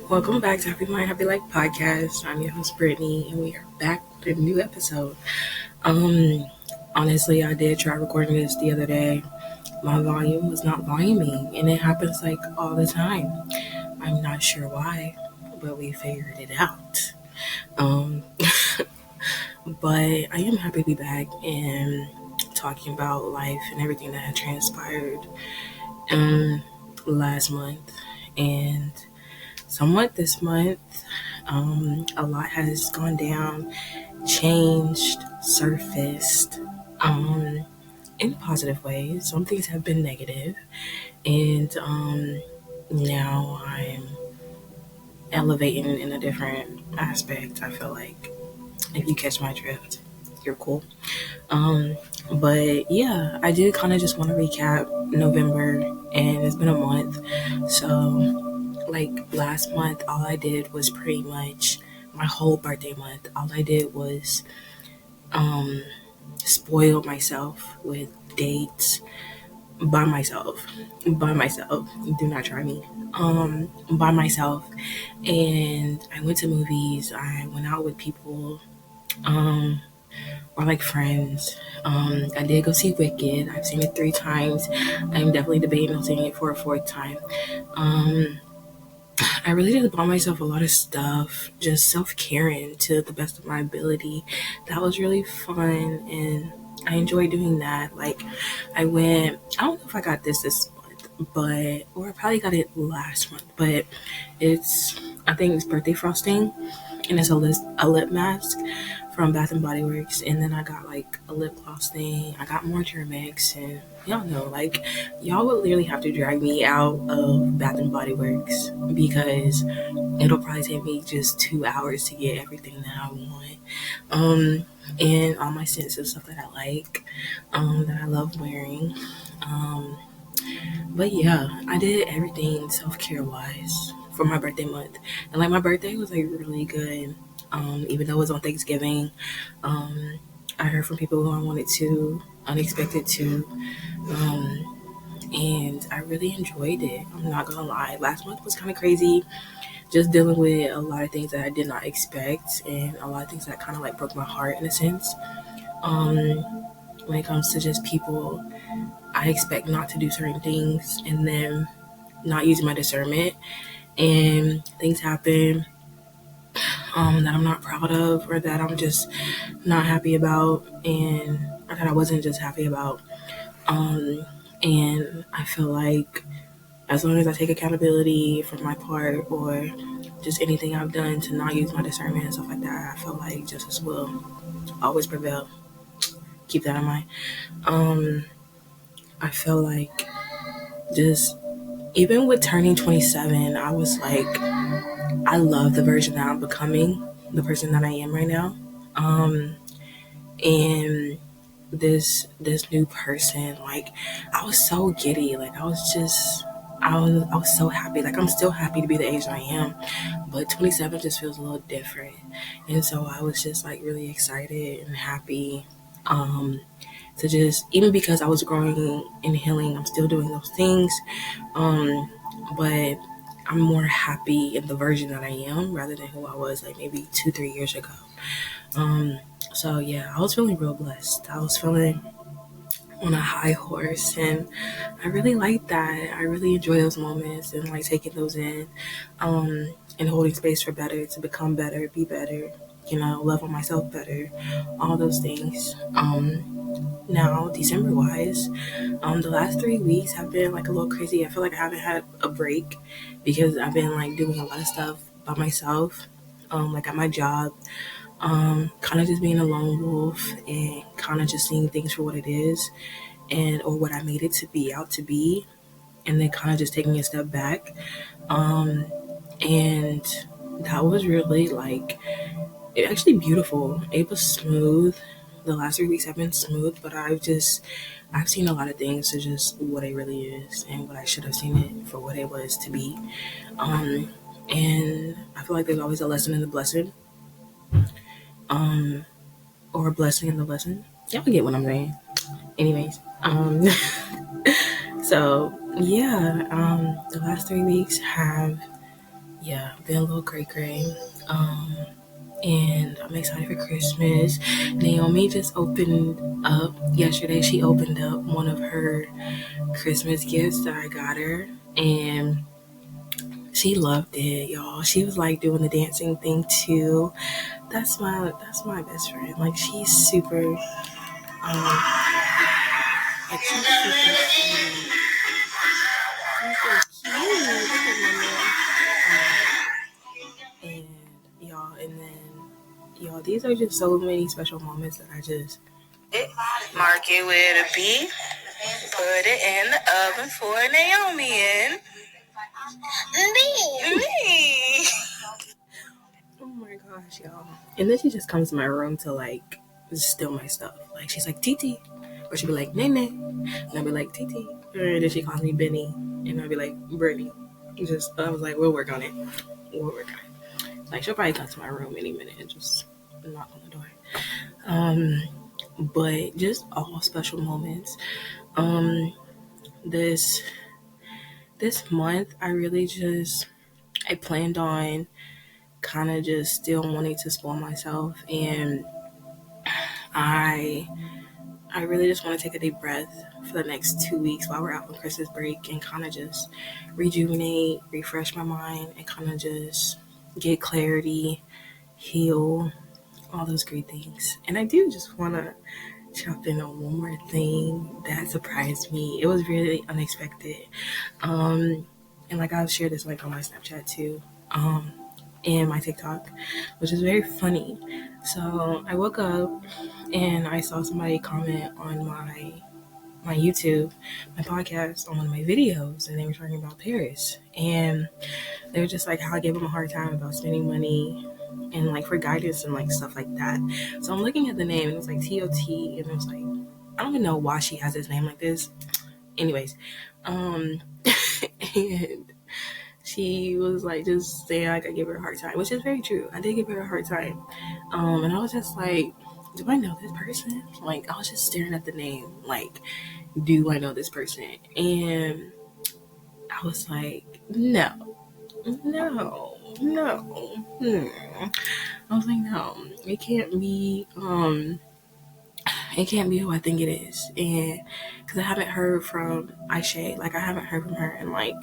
Welcome back to Happy Mind, Happy Life podcast. I'm your host, Brittany, and we are back with a new episode. Um, Honestly, I did try recording this the other day. My volume was not voluming, and it happens like all the time. I'm not sure why, but we figured it out. Um, but I am happy to be back and talking about life and everything that had transpired um, last month and somewhat this month. A lot has gone down, changed, surfaced in positive ways. Some things have been negative, and now I'm elevating in a different aspect. I feel like if you catch my drift, you're cool. Um, but yeah, I did kind of just want to recap November, and it's been a month. So, like last month, all I did was pretty much my whole birthday month. All I did was um, spoil myself with dates by myself. Do not try me. By myself, and I went to movies. I went out with people. Um, or like friends. I did go see Wicked. I've seen it 3 times. I'm definitely debating on seeing it for a fourth time. Um, I really just bought myself a lot of stuff, just self-caring to the best of my ability. That was really fun, and I enjoyed doing that. Like, I don't know if I got this month, or I probably got it last month, but I think it's birthday frosting, and it's a lip mask from Bath and Body Works, and then I got like a lip gloss thing. I got more Germex, and y'all know, like, y'all would literally have to drag me out of Bath and Body Works because it'll probably take me just 2 hours to get everything that I want. And all my sensitive stuff that I like, that I love wearing. Um, but yeah, I did everything self care wise for my birthday month, and like my birthday was like really good. Even though it was on Thanksgiving, um, I heard from people who I wanted to, unexpected to, and I really enjoyed it. I'm not gonna lie. Last month was kind of crazy, just dealing with a lot of things that I did not expect, and a lot of things that kind of like broke my heart in a sense. Um, when it comes to just people, I expect not to do certain things, and then not using my discernment, and things happen that I'm not proud of, or that I'm just not happy about, and or that I wasn't just happy about. Um, and I feel like as long as I take accountability for my part, or just anything I've done to not use my discernment and stuff like that, I feel like justice will always prevail. Keep that in mind. Um, I feel like just even with turning 27, I was like, I love the version that I'm becoming, the person that I am right now. Um, and this new person, like, I was so giddy. Like, I was so happy. Like, I'm still happy to be the age I am, but 27 just feels a little different. And so I was just like really excited and happy, um to just, even because I was growing and healing, I'm still doing those things, um but I'm more happy in the version that I am rather than who I was like maybe 2-3 years ago. um so yeah, I was feeling real blessed. I was feeling on a high horse, and I really like that. I really enjoy those moments and like taking those in, and holding space for better, to become better, be better, love on myself better, all those things. Now, December wise, the last 3 weeks have been like a little crazy. I feel like I haven't had a break because I've been like doing a lot of stuff by myself, like at my job, kind of just being a lone wolf and kind of just seeing things for what it is, and or what I made it to be out to be, and then kind of just taking a step back. Um, and that was really like, it actually beautiful. It was smooth. The last 3 weeks have been smooth, but I've seen a lot of things to just what it really is and what I should have seen it for what it was to be. Um, and I feel like there's always a lesson in the blessing, um, or a blessing in the lesson. Y'all get what I'm saying. Anyways, so yeah, the last 3 weeks have, yeah, been a little cray. Um, and I'm excited for Christmas. Naomi just opened up yesterday. She opened up one of her Christmas gifts that I got her, and she loved it, y'all. She was like doing the dancing thing too. That's my best friend. Like she's super, like she's super sweet, super cute. Look at my man. And y'all, and then y'all, these are just so many special moments that I just mark it with a B. Put it in the oven for Naomi and me. Oh my gosh, y'all. And then she just comes to my room to like steal my stuff. Like she's like Titi. Or she'd be like Nene. And I'd be like Titi. And then she calls me Benny. And I'd be like Brittany. I was like, we'll work on it. We'll work on it. Like she'll probably come to my room any minute and just knock on the door. But just all special moments. This month I planned on kind of just still wanting to spoil myself, and I really just want to take a deep breath for the next 2 weeks while we're out on Christmas break and kind of just rejuvenate, refresh my mind, and kind of just get clarity, heal, all those great things. And I do just want to jump in on one more thing that surprised me. It was really unexpected. And like I've shared this like on my Snapchat too. And my TikTok, which is very funny. So I woke up and I saw somebody comment on my YouTube, my podcast, on one of my videos, and they were talking about Paris. And they were just like how I gave them a hard time about spending money and like for guidance and like stuff like that. So I'm looking at the name and it was like TOT, and it was like, I don't even know why she has this name like this. Anyways, and she was like just saying like I gave her a hard time, which is very true. I did give her a hard time. And I was just like, do I know this person? Like I was just staring at the name, like, do I know this person? And I was like, no. I was like, no, it can't be who I think it is. And because I haven't heard from Aisha, like I haven't heard from her, and like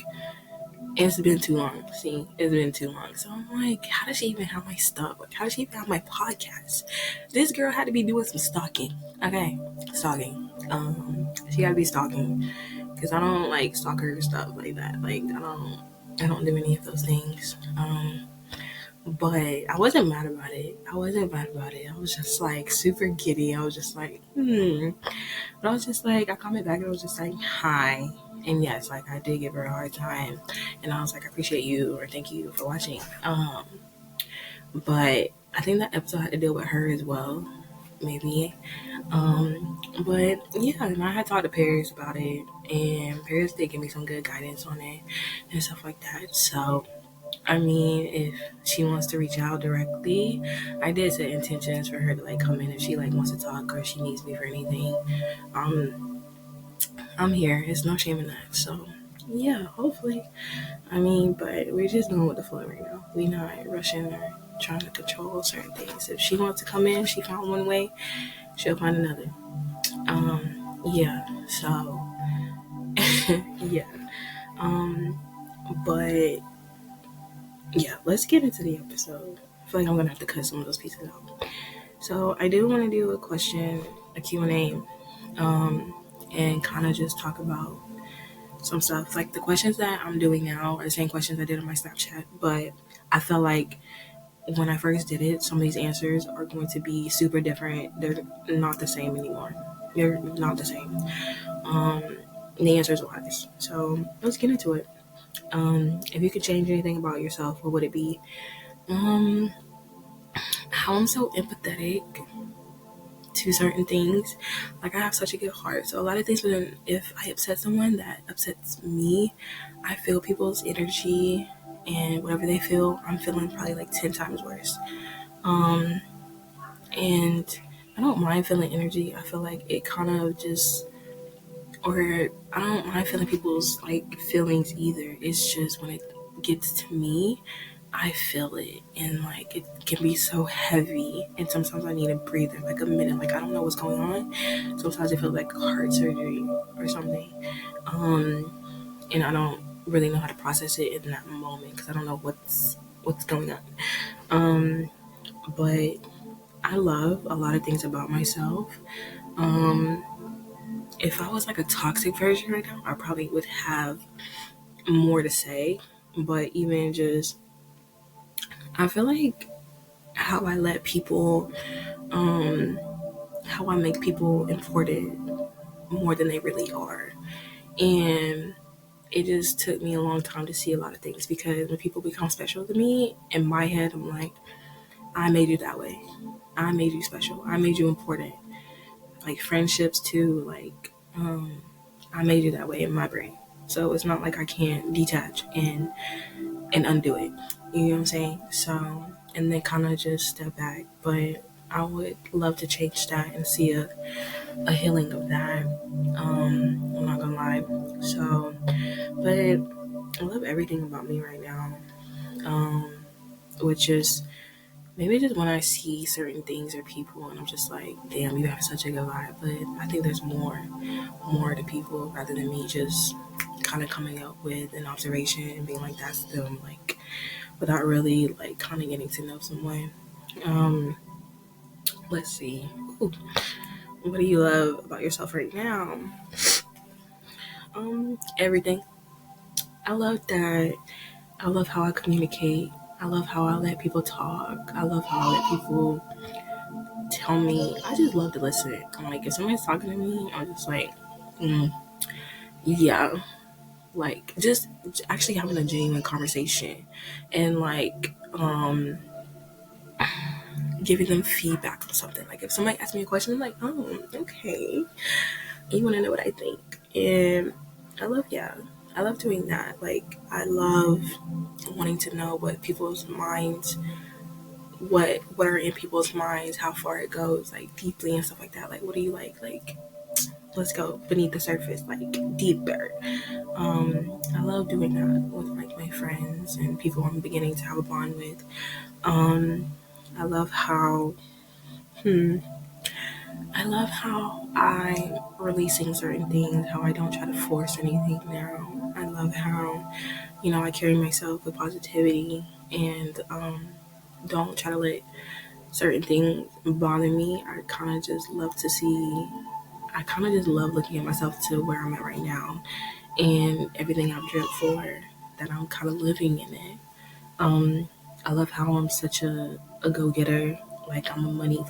it's been too long. See, it's been too long. So I'm like, how does she even have my stuff? Like, how does she even have my podcast? This girl had to be doing some stalking. Okay, stalking. She gotta be stalking because I don't like stalker stuff like that. Like I don't do any of those things. But I wasn't mad about it. I was just like super giddy. I was just like, But I was just like, I comment back and I was just like, hi. And yes, like I did give her a hard time. And I was like, I appreciate you or thank you for watching. But I think that episode had to deal with her as well. Maybe. But yeah, and I had talked to Paris about it. And Paris did give me some good guidance on it and stuff like that. So I mean, if she wants to reach out directly, I did set intentions for her to like come in if she like wants to talk or if she needs me for anything. I'm here. There's no shame in that. So yeah, hopefully. I mean, but we're just going with the flow right now. We're not rushing or trying to control certain things. If she wants to come in, she found one way, she'll find another. Yeah. So yeah. But yeah, let's get into the episode. I feel like I'm gonna have to cut some of those pieces out. So I do want to do a Q&A, and kind of just talk about some stuff. Like the questions that I'm doing now are the same questions I did on my Snapchat, but I felt like when I first did it, some of these answers are going to be super different. They're not the same anymore. They're not the same. The answers wise. So let's get into it. If you could change anything about yourself, what would it be? How I'm so empathetic to certain things. Like I have such a good heart, so a lot of things. But if I upset someone that upsets me, I feel people's energy and whatever they feel, I'm feeling probably like 10 times worse. And I don't mind feeling energy. I feel like it kind of just, or I don't mind feeling people's like feelings either. It's just when it gets to me, I feel it, and like it can be so heavy, and sometimes I need a breather, like a minute, like I don't know what's going on. Sometimes it feels like heart surgery or something, and I don't really know how to process it in that moment because I don't know what's going on. But I love a lot of things about myself. Um, if I was like a toxic version right now, I probably would have more to say. But even just, I feel like how I let people, how I make people important more than they really are. And it just took me a long time to see a lot of things because when people become special to me, in my head, I'm like, I made you that way. I made you special. I made you important. Like friendships too, like, I made you that way in my brain. So it's not like I can't detach and undo it. You know what I'm saying? So, and then kind of just step back. But I would love to change that and see a healing of that. I'm not gonna lie. So, but I love everything about me right now. Um, which is maybe just when I see certain things or people and I'm just like, damn, you have such a good vibe. But I think there's more to people rather than me just kind of coming up with an observation and being like, that's them, like, without really like kind of getting to know someone. Um, let's see. Ooh, what do you love about yourself right now? Everything. I love that. I love how I communicate. I love how I let people talk. I love how I let people tell me. I just love to listen. I'm like, if somebody's talking to me, I'm just like, mm, yeah, like just actually having a genuine conversation and like giving them feedback on something. Like if somebody asks me a question, I'm like, oh, okay, you want to know what I think, and I love doing that. Like I love wanting to know what people's minds, what are in people's minds, how far it goes, like deeply and stuff like that. Like what do you like let's go beneath the surface, like deeper. I love doing that with like my friends and people I'm beginning to have a bond with. Um, I love how I love how I'm releasing certain things, how I don't try to force anything now. I love how, I carry myself with positivity and don't try to let certain things bother me. I kind of just love looking at myself to where I'm at right now and everything I've dreamt for, that I'm kind of living in it. Um, I love how I'm such a go getter. Like I'm a money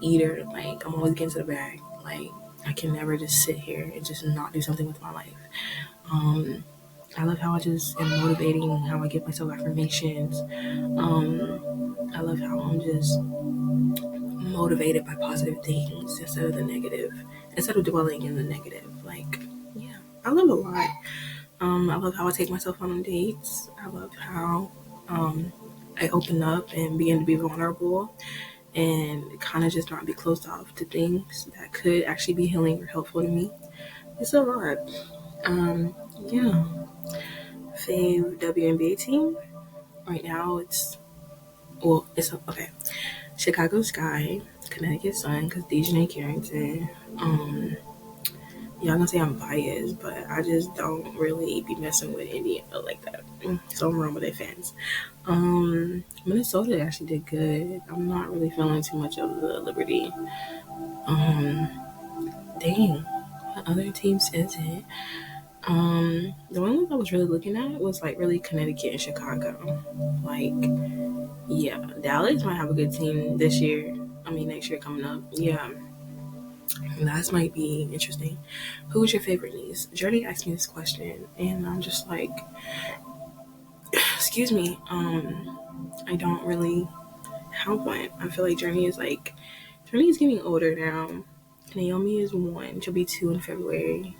eater. Like I'm always getting to the bag. Like I can never just sit here and just not do something with my life. Um, I love how I just am motivating, how I give myself affirmations. I love how I'm just motivated by positive things instead of dwelling in the negative. Like, yeah, I love a lot. I love how I take myself on dates. I love how I open up and begin to be vulnerable and kind of just not be closed off to things that could actually be healing or helpful to me. It's a lot. Yeah. Fave WNBA team. Right now it's okay. Chicago Sky, Connecticut Sun, because Dejanay Carrington. Y'all gonna say I'm biased, but I just don't really be messing with Indiana like that. So I'm wrong with their fans. Minnesota actually did good. I'm not really feeling too much of the Liberty. Dang, what other teams is it? The one I was really looking at was like really Connecticut and Chicago. Like, yeah, Dallas might have a good team this year. I mean, next year coming up. Yeah, that might be interesting. Who is your favorite niece? Jordy asked me this question, and I'm just like, excuse me. I don't really have one. I feel like Journey is getting older now. Naomi is 1. She'll be 2 in February.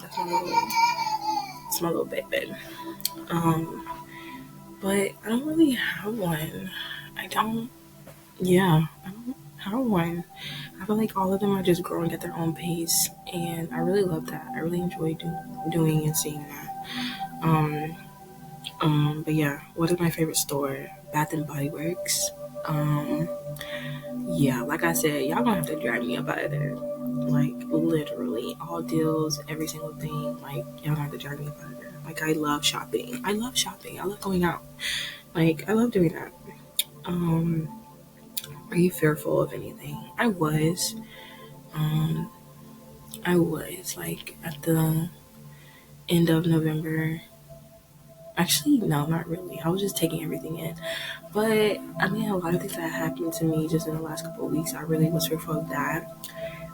That's my little baby. Um, but I don't really have one. I don't. Yeah, I don't have one. I feel like all of them are just growing at their own pace, and I really love that. I really enjoy doing and seeing that. But yeah, what is my favorite store? Bath and Body Works. Yeah, like I said, y'all gonna have to drag me up out of there. Like literally, all deals, every single thing. Like y'all gonna have to drag me up out of there. Like I love shopping. I love shopping. I love going out. Like I love doing that. Um, are you fearful of anything? I was. Um, I was like at the end of November. Actually, no, not really. I was just taking everything in. But I mean, a lot of things that happened to me just in the last couple of weeks, I really was fearful of that.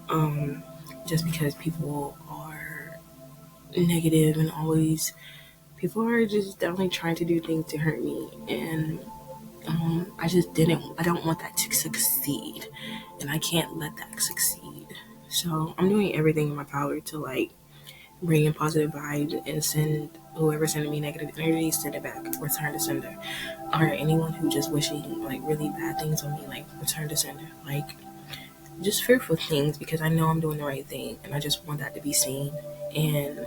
Um, just because people are negative and always, people are just definitely trying to do things to hurt me. And I don't want that to succeed. And I can't let that succeed. So I'm doing everything in my power to like bring in positive vibes and send whoever sending me negative energy, send it back, return to sender. Or anyone who just wishing like really bad things on me, like return to sender. Like just fearful things because I know I'm doing the right thing and I just want that to be seen. And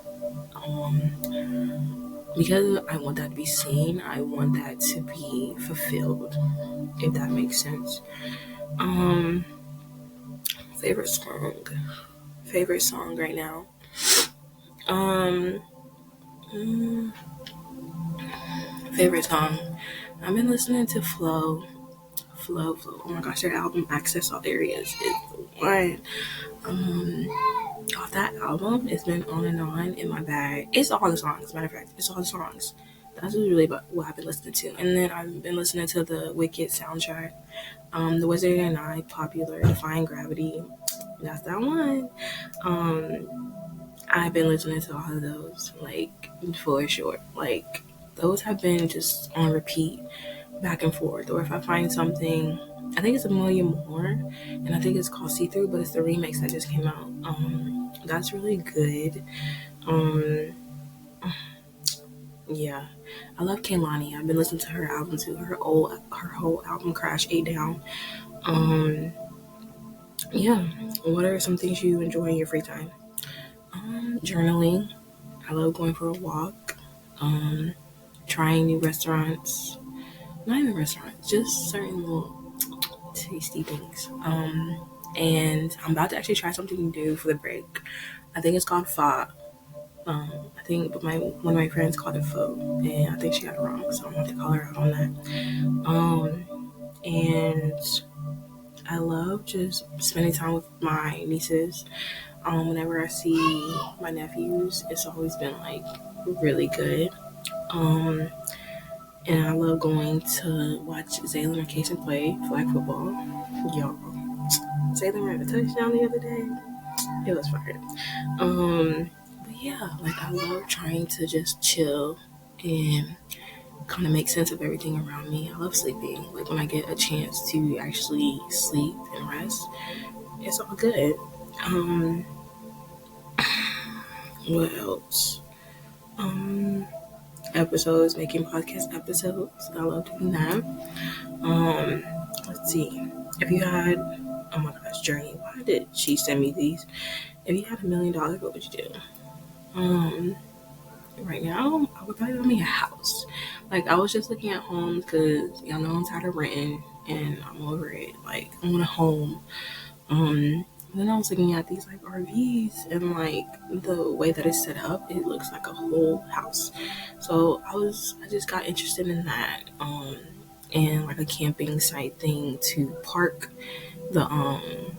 because I want that to be seen, I want that to be fulfilled, if that makes sense. Um, favorite song. Favorite song right now. Um, mm, favorite song. I've been listening to Flow. Oh my gosh, their album Access All Areas is the one. Um, off that album, it's been on and on in my bag. It's all the songs, matter of fact, it's all the songs. That's really about what I've been listening to. And then I've been listening to the Wicked soundtrack. The Wizard and I, Popular, Defying Gravity. That's that one. I've been listening to all of those, like, for sure. Like, those have been just on repeat, back and forth. Or if I find something, I think it's A Million More, and I think it's called See Through, but it's the remix that just came out. That's really good. Um, yeah, I love Kehlani. I've been listening to her album too. Her whole album, Crash 8 Down. Um, yeah. What are some things you enjoy in your free time? Journaling. I love going for a walk. Um, trying new restaurants. Not even restaurants, just certain little tasty things. And I'm about to actually try something new for the break. I think it's called pho. I think, but one of my friends called it pho, and I think she got it wrong, so I'm gonna have to call her out on that. And I love just spending time with my nieces. Whenever I see my nephews, it's always been like really good. Um, and I love going to watch Zaylen or Casey play flag football. Y'all, Zaylen ran a touchdown the other day. It was fire. But yeah, like I love trying to just chill and kind of make sense of everything around me. I love sleeping. Like when I get a chance to actually sleep and rest, it's all good. Um, what else? Um, Episodes, making podcast episodes. I love doing that. Um, let's see. If you had, oh my gosh, Journey, why did she send me these? If you had $1 million, what would you do? Right now, I would probably buy me a house. Like, I was just looking at homes because y'all know I'm tired of renting and I'm over it. Like, I want a home. Then I was looking at these like RVs and like the way that it's set up, it looks like a whole house. So I just got interested in that. And like a camping site thing to the um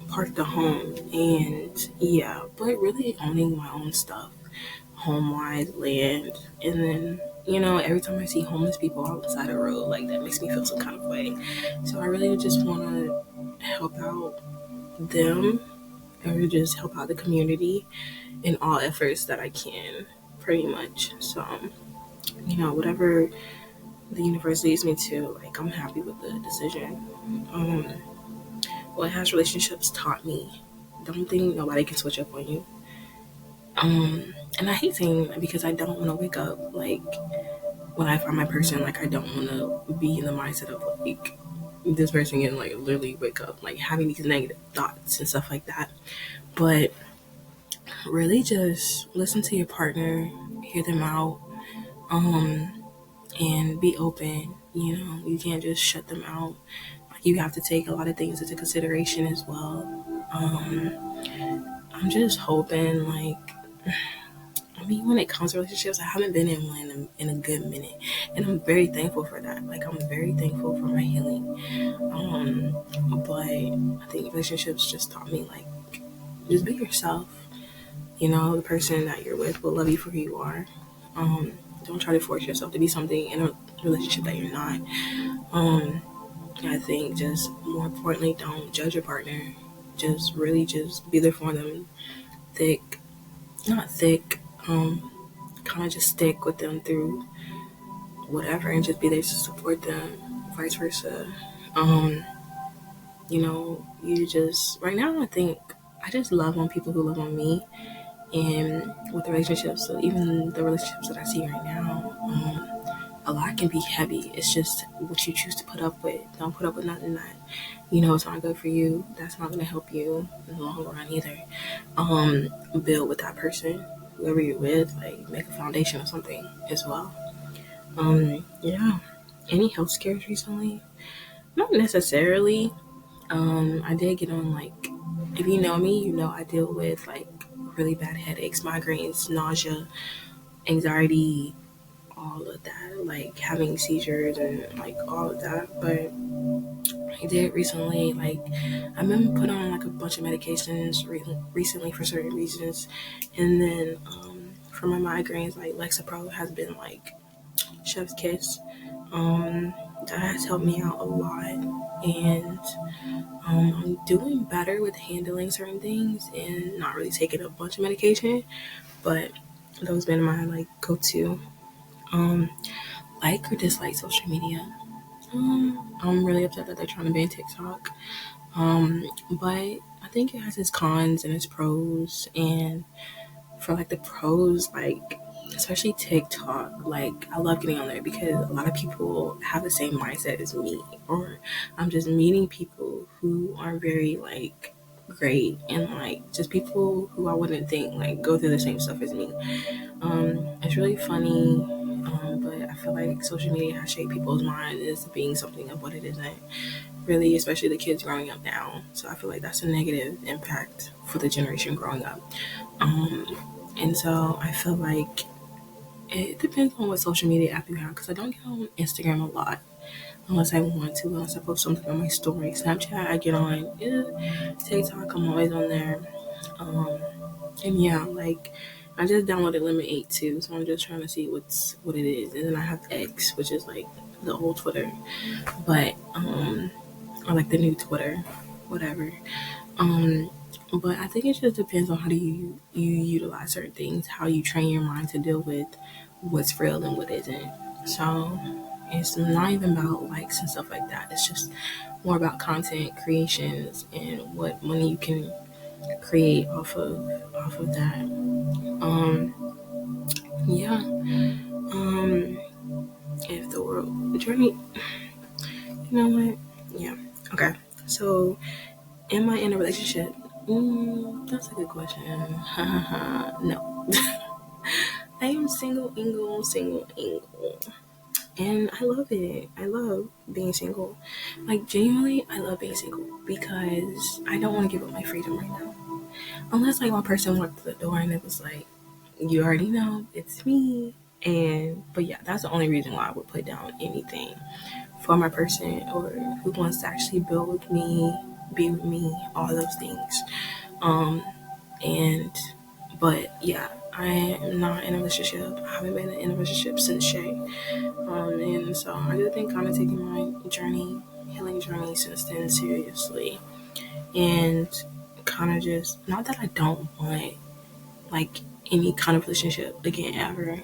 park the home and yeah, but really owning my own stuff, home wise, land, and then every time I see homeless people on the side of the road, like that makes me feel some kind of way. So I really just want to help out them or just help out the community in all efforts that I can, pretty much. So, whatever the universe leads me to, like, I'm happy with the decision. Um, what has relationships taught me? Don't think nobody can switch up on you. And I hate saying that because I don't want to wake up, like, when I find my person, like, I don't want to be in the mindset of, like, this person can, like, literally wake up, like, having these negative thoughts and stuff like that. But really just listen to your partner, hear them out, and be open. You know, you can't just shut them out. You have to take a lot of things into consideration as well. I'm just hoping, like, I mean, when it comes to relationships, I haven't been in one in a good minute, and I'm very thankful for that. Like, I'm very thankful for my healing. But I think relationships just taught me, like, just be yourself. You know, the person that you're with will love you for who you are. Don't try to force yourself to be something in a relationship that you're not. Um, I think just more importantly, don't judge your partner. Just really just be there for them. Thick, not thick. Kind of just stick with them through whatever, and just be there to support them. Vice versa. Um, you know, you just right now. I think I just love on people who love on me, and with the relationships. So even the relationships that I see right now, a lot can be heavy. It's just what you choose to put up with. Don't put up with nothing that you know it's not good for you. That's not going to help you in the long run either. Build with that person, whoever you're with, like make a foundation or something as well. Yeah. Any health scares recently? Not necessarily. I did get on, like, if you know me, you know I deal with like really bad headaches, migraines, nausea, anxiety, all of that, like having seizures and like all of that. But I did recently, like, I've been put on like a bunch of medications recently for certain reasons, and then for my migraines, like Lexapro has been like chef's kiss. That has helped me out a lot, and I'm doing better with handling certain things and not really taking a bunch of medication. But those been my like go-to. Um, like or dislike social media. I'm really upset that they're trying to ban TikTok. But I think it has its cons and its pros. And for like the pros, like especially TikTok, like I love getting on there because a lot of people have the same mindset as me, or I'm just meeting people who are very like great and like just people who I wouldn't think like go through the same stuff as me. It's really funny, but I feel like social media has shaped people's minds as being something of what it isn't. Really, especially the kids growing up now. So I feel like that's a negative impact for the generation growing up. Um, and so I feel like it depends on what social media app you have because I don't get on Instagram a lot unless I want to, unless I post something on my story. Snapchat, I get on. TikTok, I'm always on there. Um, and yeah, like I just downloaded Lemon 8 too, so I'm just trying to see what it is. And then I have X, which is like the old Twitter, but or like the new Twitter, whatever. Um, but I think it just depends on how do you utilize certain things, how you train your mind to deal with what's real and what isn't. So it's not even about likes and stuff like that. It's just more about content creations and what money you can create off of that. Um, yeah. Um, if the world journey, you know what? Yeah. Okay. So, am I in a relationship? That's a good question. No. I am single, and I love it. I love being single. Like, genuinely, I love being single because I don't want to give up my freedom right now. Unless, like, one person walked through the door and it was like, you already know, it's me. But yeah, that's the only reason why I would put down anything for my person or who wants to actually build with me, be with me, all those things. Um, and but yeah, I am not in a relationship. I haven't been in a relationship since Shay. And so I just been kind of taking my journey, healing journey since then seriously. And kind of just, not that I don't want like any kind of relationship again ever.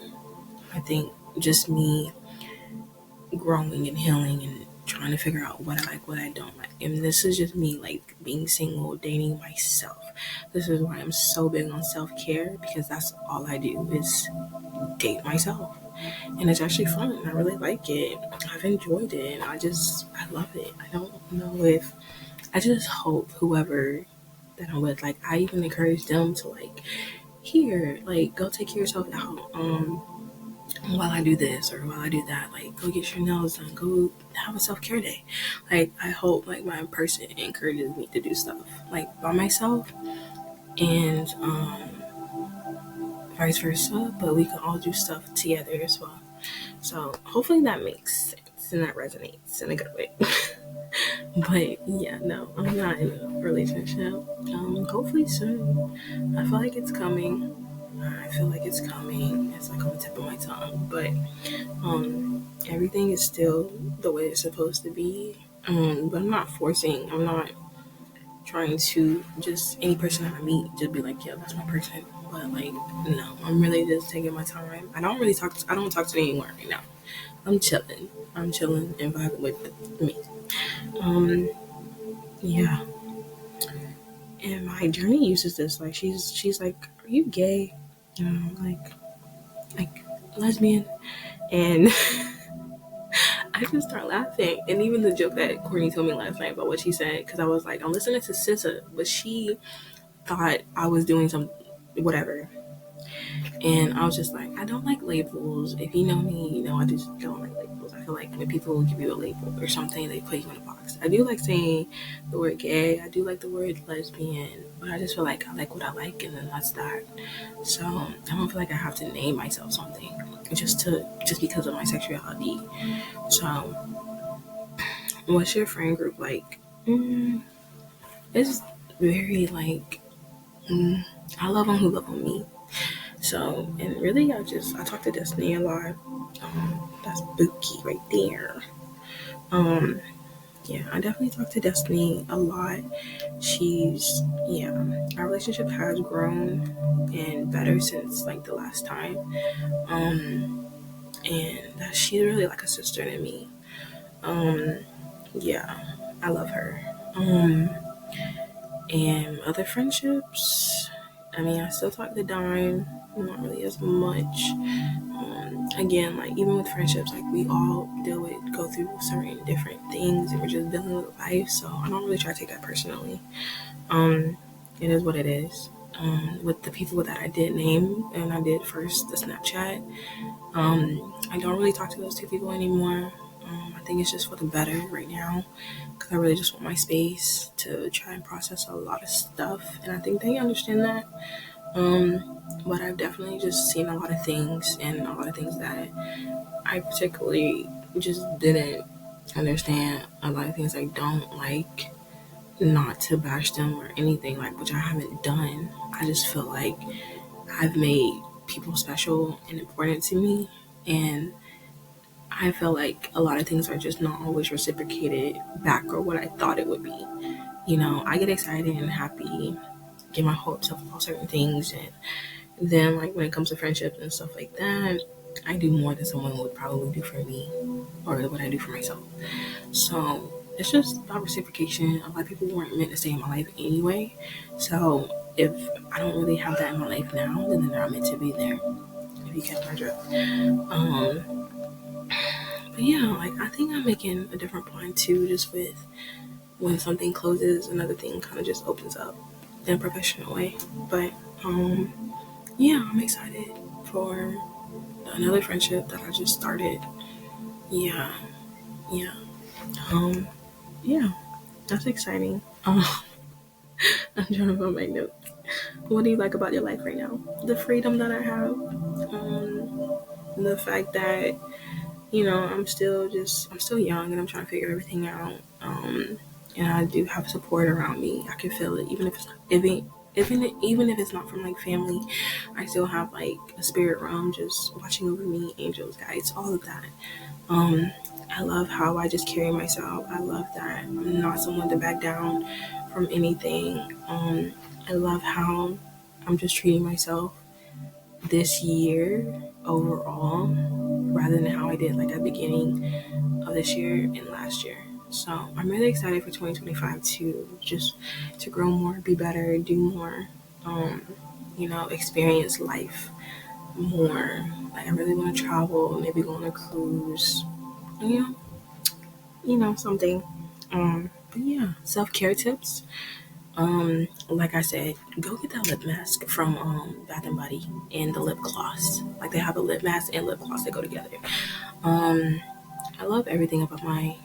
I think just me growing and healing and trying to figure out what I like, what I don't like. And this is just me like being single, dating myself. This is why I'm so big on self-care because that's all I do is date myself. And it's actually fun. I really like it. I've enjoyed it. And I love it. I don't know if, I just hope whoever that I'm with, like, I even encourage them to, like, here, like, go take yourself out. while I do this or while I do that. Like, go get your nails done, go have a self-care day. Like, I hope like my person encourages me to do stuff like by myself, and vice versa, but we can all do stuff together as well. So hopefully that makes sense and that resonates in a good way. But yeah, no, I'm not in a relationship. Hopefully soon. I feel like it's coming. I feel like it's coming. It's like on the tip of my tongue. But everything is still the way it's supposed to be. But I'm not forcing. I'm not trying to just any person that I meet just be like, yeah, that's my person. But like, no, I'm really just taking my time. I don't talk to anyone right now. I'm chilling. I'm chilling and vibing with me. Um, yeah. And my journey uses this. Like, she's like, are you gay? Like lesbian. And I just start laughing. And even the joke that Courtney told me last night about what she said, because I was like, I'm listening to SZA, but she thought I was doing some whatever. And I was just like, I don't like labels. If you know me, you know I just don't like labels. I feel like when people give you a label or something, they put you in a box. I do like saying the word gay. I do like the word lesbian. But I just feel like I like what I like, and then that's that. So I don't feel like I have to name myself something just because of my sexuality. So what's your friend group like? It's very like I love them who love on me. So, and really, I talk to Destiny a lot. That's Bookie right there. Um, yeah, I definitely talk to Destiny a lot. Our relationship has grown and better since like the last time. And she's really like a sister to me. Um, yeah, I love her. And other friendships, I mean, I still talk to Dime, not really as much. Again, like even with friendships, like we all go through certain different things, and we're just dealing with life. So I don't really try to take that personally. It is what it is. With the people that I did name, and I did first the Snapchat, I don't really talk to those two people anymore. I think it's just for the better right now, because I really just want my space to try and process a lot of stuff, and I think they understand that. But I've definitely just seen a lot of things, and a lot of things that I particularly just didn't understand. A lot of things I don't like, not to bash them or anything, like, which I haven't done. I just feel like I've made people special and important to me, and I feel like a lot of things are just not always reciprocated back or what I thought it would be. You know, I get excited and happy, get my hopes up about certain things, and then like when it comes to friendships and stuff like that, I do more than someone would probably do for me or what I do for myself. So it's just about reciprocation. A lot of people weren't meant to stay in my life anyway. So if I don't really have that in my life now, then they're not meant to be there. If you catch my drift. But yeah, like I think I'm making a different point too, just with when something closes, another thing kind of just opens up in a professional way. But yeah, I'm excited for another friendship that I just started. Yeah, yeah, um, yeah, that's exciting. I'm trying to find my notes. What do you like about your life right now? The freedom that I have, the fact that I'm still young and I'm trying to figure everything out. And I do have support around me. I can feel it, even if it's not, even if it's not from like family. I still have like a spirit realm just watching over me, angels, guides, all of that. Um, I love how I just carry myself. I love that I'm not someone to back down from anything. I love how I'm just treating myself this year overall rather than how I did like at the beginning of this year and last year. So I'm really excited for 2025 to grow more, be better, do more, experience life more. Like I really want to travel, maybe go on a cruise, you something. But yeah, self-care tips. Like I said, go get that lip mask from Bath and Body and the lip gloss. Like they have a lip mask and lip gloss that go together. Um, I love everything about my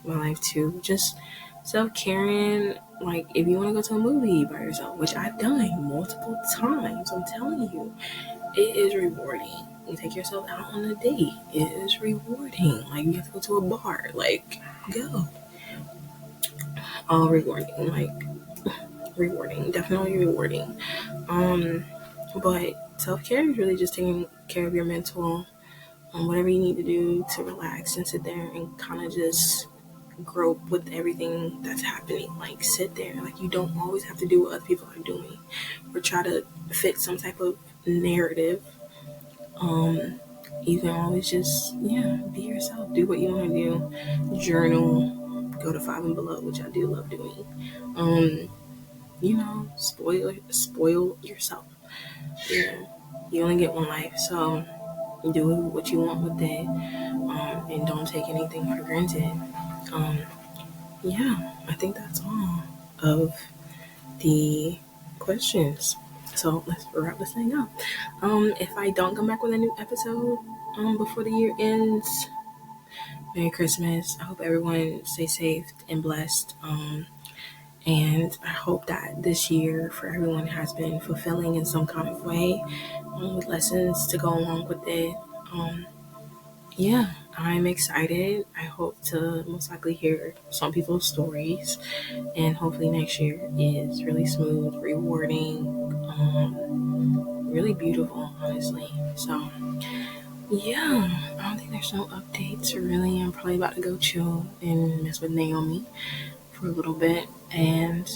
life too. Just self-caring. Like if you want to go to a movie by yourself, which I've done multiple times, I'm telling you, it is rewarding. You take yourself out on a date. It is rewarding. Like you have to go to a bar. Like go. All rewarding. Like rewarding. Definitely rewarding. Um, but self-care is really just taking care of your mental, whatever you need to do to relax and sit there and kind of just grope with everything that's happening. Like sit there. Like you don't always have to do what other people are doing or try to fit some type of narrative. Um, you can always just be yourself. Do what you want to do. Journal. Go to Five and Below, which I do love doing. Um, spoil yourself. You only get one life, so do what you want with it, and don't take anything for granted. Um, I think that's all of the questions. So let's wrap this thing up. If I don't come back with a new episode before the year ends, Merry Christmas. I hope everyone stays safe and blessed. And I hope that this year for everyone has been fulfilling in some kind of way, with lessons to go along with it. Um, I'm excited. I hope to most likely hear some people's stories, and hopefully next year is really smooth, rewarding, really beautiful, honestly. So, I don't think there's no updates really. I'm probably about to go chill and mess with Naomi for a little bit. And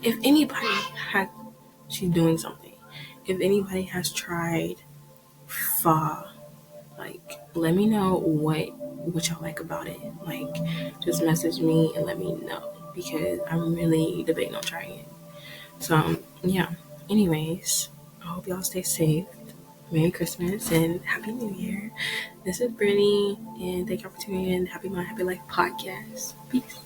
if anybody had, she's doing something. If anybody has tried pho, like let me know what y'all like about it. Like just message me and let me know because I'm really debating on trying it. So anyways, I hope y'all stay safe. Merry Christmas and Happy New Year. This is Brittany and thank y'all for tuning in to Happy Mind, Happy Life podcast. Peace.